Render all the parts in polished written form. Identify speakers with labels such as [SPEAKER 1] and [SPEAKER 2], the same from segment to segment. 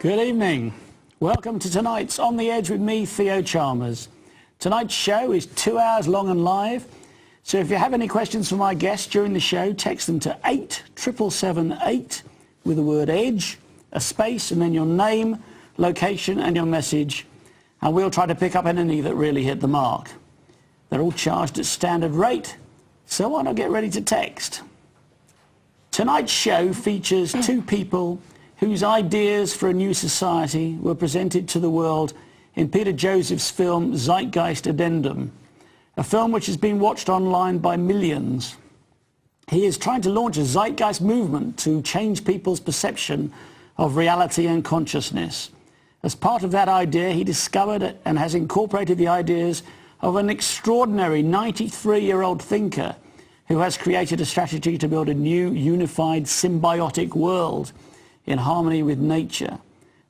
[SPEAKER 1] Good evening. Welcome to tonight's On the Edge with me, Theo Chalmers. Tonight's show is 2 hours long and live, so if you have any questions for my guests during the show, text them to 87778 with the word EDGE, a space, and then your name, location, and your message, and we'll try to pick up any that really hit the mark. They're all charged at standard rate, so why not get ready to text? Tonight's show features two people whose ideas for a new society were presented to the world in Peter Joseph's film Zeitgeist Addendum, a film which has been watched online by millions. He is trying to launch a zeitgeist movement to change people's perception of reality and consciousness. As part of that idea, he discovered and has incorporated the ideas of an extraordinary 93-year-old thinker who has created a strategy to build a new, unified, symbiotic world in harmony with nature.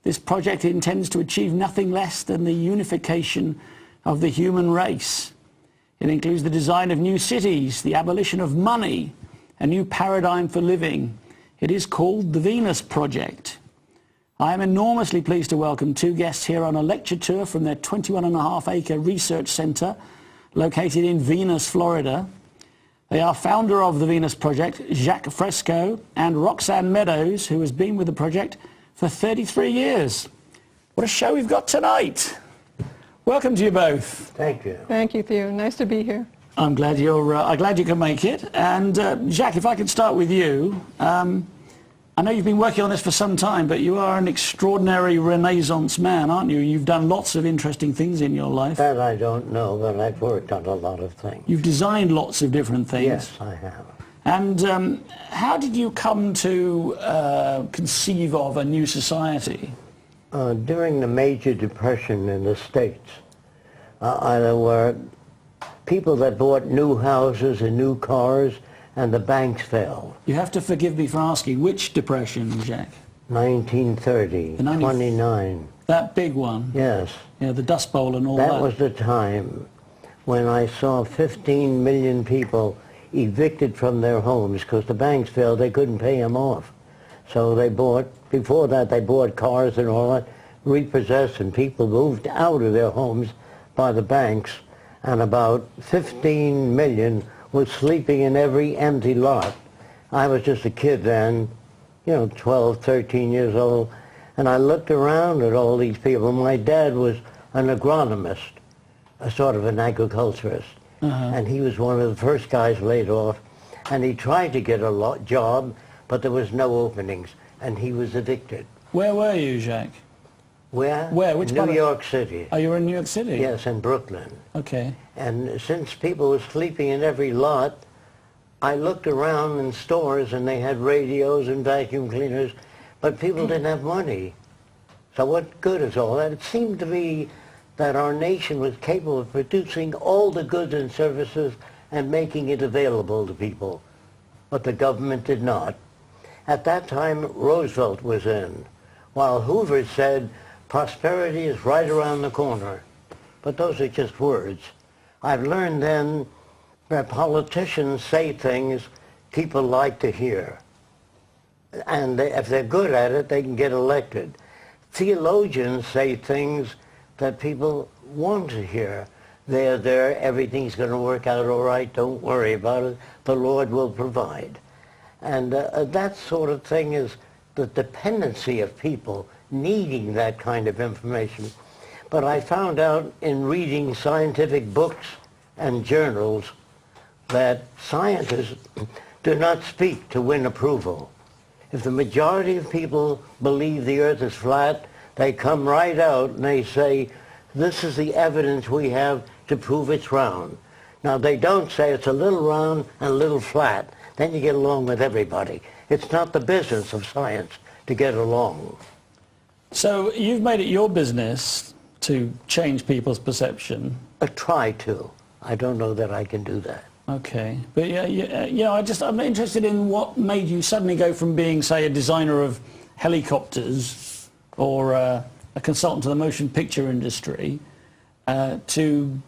[SPEAKER 1] This project intends to achieve nothing less than the unification of the human race. It includes the design of new cities, the abolition of money, a new paradigm for living. It is called the Venus Project. I am enormously pleased to welcome two guests here on a lecture tour from their 21.5-acre research center located in Venus, Florida. They are founder of the Venus Project, Jacques Fresco, and Roxanne Meadows, who has been with the project for 33 years. What a show we've got tonight. Welcome to you both.
[SPEAKER 2] Thank you.
[SPEAKER 3] Thank you, Theo. Nice to be here.
[SPEAKER 1] I'm glad you can make it. And Jacques, if I could start with you. I know you've been working on this for some time, but you are an extraordinary Renaissance man, aren't you? You've done lots of interesting things in your life.
[SPEAKER 2] That I don't know, but I've worked on a lot of things.
[SPEAKER 1] You've designed lots of different things.
[SPEAKER 2] Yes, I have.
[SPEAKER 1] And how did you come to conceive of a new society?
[SPEAKER 2] During the major depression in the States, there were people that bought new houses and new cars, and the banks failed.
[SPEAKER 1] You have to forgive me for asking, which depression, Jacques?
[SPEAKER 2] 1930, 29.
[SPEAKER 1] That big one?
[SPEAKER 2] Yes.
[SPEAKER 1] Yeah, the Dust Bowl and all that.
[SPEAKER 2] That was the time when I saw 15 million people evicted from their homes because the banks failed. They couldn't pay them off. So they bought, before that they bought cars and all that, repossessed, and people moved out of their homes by the banks, and about 15 million was sleeping in every empty lot. I was just a kid then, 12, 13 years old, and I looked around at all these people. My dad was an agronomist, a sort of an agriculturist, and he was one of the first guys laid off, and he tried to get a job, but there was no openings, and he was evicted.
[SPEAKER 1] Where were you, Jacques?
[SPEAKER 2] Where?
[SPEAKER 1] Which
[SPEAKER 2] New York City.
[SPEAKER 1] Oh, you were in New York City?
[SPEAKER 2] Yes, in Brooklyn.
[SPEAKER 1] Okay.
[SPEAKER 2] And since people were sleeping in every lot, I looked around in stores and they had radios and vacuum cleaners, but people didn't have money. So what good is all that? It seemed to me that our nation was capable of producing all the goods and services and making it available to people, but the government did not. At that time, Roosevelt was in, while Hoover said, prosperity is right around the corner. But those are just words. I've learned then that politicians say things people like to hear. And if they're good at it, they can get elected. Theologians say things that people want to hear. They're there, everything's going to work out all right, don't worry about it, the Lord will provide. And that sort of thing is the dependency of people needing that kind of information. But I found out in reading scientific books and journals that scientists do not speak to win approval. If the majority of people believe the earth is flat, they come right out and they say, this is the evidence we have to prove it's round. Now they don't say it's a little round and a little flat. Then you get along with everybody. It's not the business of science to get along.
[SPEAKER 1] So you've made it your business to change people's perception.
[SPEAKER 2] Try to. I don't know that I can do that.
[SPEAKER 1] Okay, but I'm interested in what made you suddenly go from being, say, a designer of helicopters or a consultant to the motion picture industry to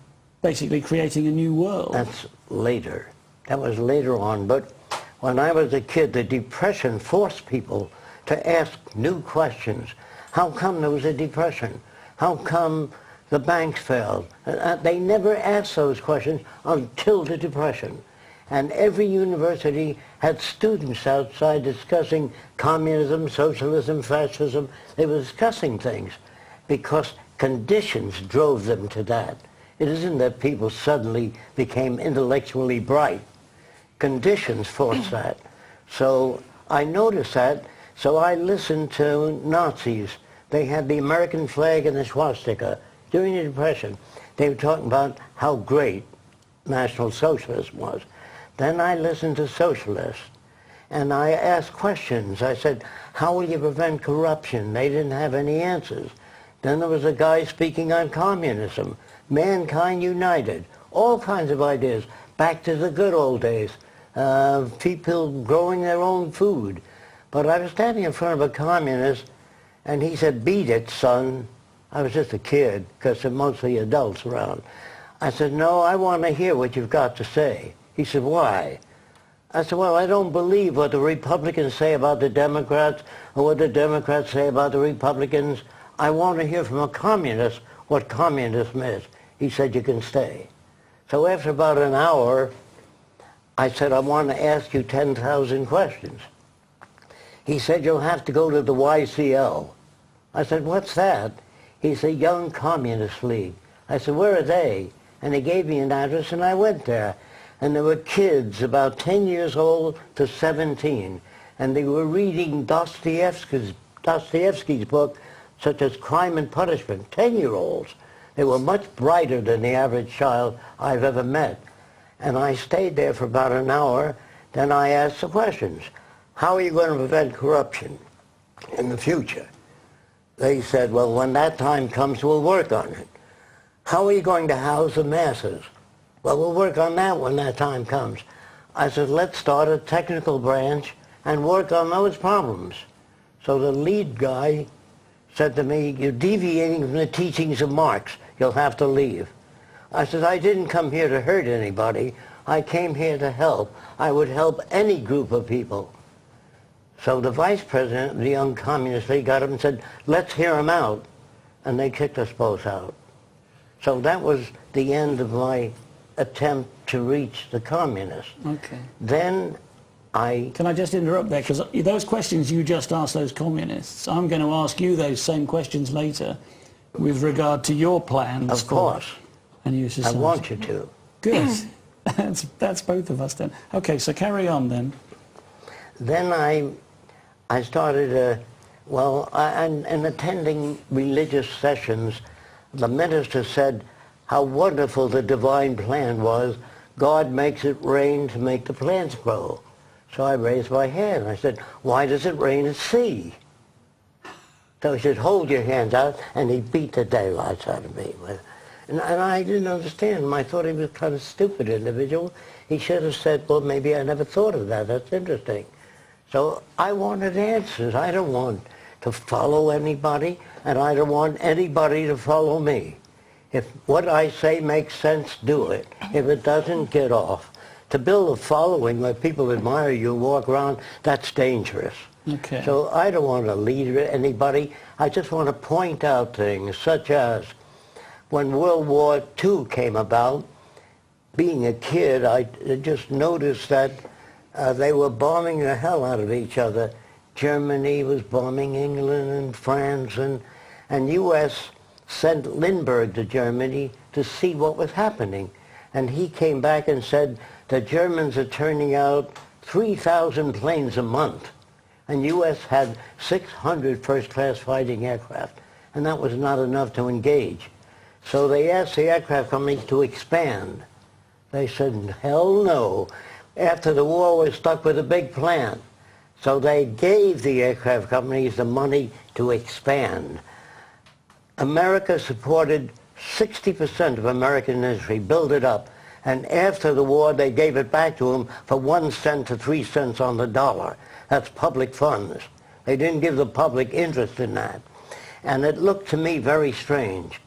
[SPEAKER 1] basically creating a new world.
[SPEAKER 2] That's later. That was later on. But when I was a kid, the Depression forced people to ask new questions. How come there was a depression? How come the banks failed? They never asked those questions until the Depression. And every university had students outside discussing communism, socialism, fascism. They were discussing things because conditions drove them to that. It isn't that people suddenly became intellectually bright. Conditions forced that. So I noticed that, so I listened to Nazis. They had the American flag and the swastika. During the Depression, they were talking about how great National Socialism was. Then I listened to socialists, and I asked questions. I said, how will you prevent corruption? They didn't have any answers. Then there was a guy speaking on communism, mankind united, all kinds of ideas, back to the good old days, people growing their own food. But I was standing in front of a communist, and he said, beat it, son. I was just a kid, because there are mostly adults around. I said, no, I want to hear what you've got to say. He said, why? I said, well, I don't believe what the Republicans say about the Democrats or what the Democrats say about the Republicans. I want to hear from a communist what communism is. He said, you can stay. So after about an hour, I said, I want to ask you 10,000 questions. He said, you'll have to go to the YCL. I said, what's that? He said, Young Communist League. I said, where are they? And he gave me an address, and I went there. And there were kids about 10 years old to 17, and they were reading Dostoevsky's book, such as Crime and Punishment, 10-year-olds. They were much brighter than the average child I've ever met. And I stayed there for about an hour. Then I asked the questions. How are you going to prevent corruption in the future? They said, well, when that time comes, we'll work on it. How are you going to house the masses? Well, we'll work on that when that time comes. I said, let's start a technical branch and work on those problems. So the lead guy said to me, you're deviating from the teachings of Marx. You'll have to leave. I said, I didn't come here to hurt anybody. I came here to help. I would help any group of people. So the vice president of the Young Communist League got up and said, let's hear him out. And they kicked us both out. So that was the end of my attempt to reach the communists.
[SPEAKER 1] Okay.
[SPEAKER 2] Then I...
[SPEAKER 1] Can I just interrupt there? Because those questions you just asked those communists, I'm going to ask you those same questions later with regard to your plans.
[SPEAKER 2] Of course.
[SPEAKER 1] A new society.
[SPEAKER 2] I want you to.
[SPEAKER 1] Good. That's both of us then. Okay, so carry on then.
[SPEAKER 2] Then I started, and attending religious sessions, the minister said how wonderful the divine plan was. God makes it rain to make the plants grow. So I raised my hand. I said, why does it rain at sea? So he said, hold your hands out, and he beat the daylights out of me. And I didn't understand him. I thought he was kind of stupid individual. He should have said, well, maybe I never thought of that. That's interesting. So I wanted answers. I don't want to follow anybody, and I don't want anybody to follow me. If what I say makes sense, do it. If it doesn't, get off. To build a following where people admire you and walk around, that's dangerous.
[SPEAKER 1] Okay.
[SPEAKER 2] So I don't want to lead anybody. I just want to point out things such as when World War II came about, being a kid, I just noticed that they were bombing the hell out of each other. Germany was bombing England and France, and U.S. sent Lindbergh to Germany to see what was happening. And he came back and said, the Germans are turning out 3,000 planes a month. And U.S. had 600 first-class fighting aircraft. And that was not enough to engage. So they asked the aircraft companies to expand. They said, hell no. After the war, we're stuck with a big plan. So they gave the aircraft companies the money to expand. America supported 60% of American industry, built it up. And after the war, they gave it back to them for 1 cent to 3 cents on the dollar. That's public funds. They didn't give the public interest in that. And it looked to me very strange.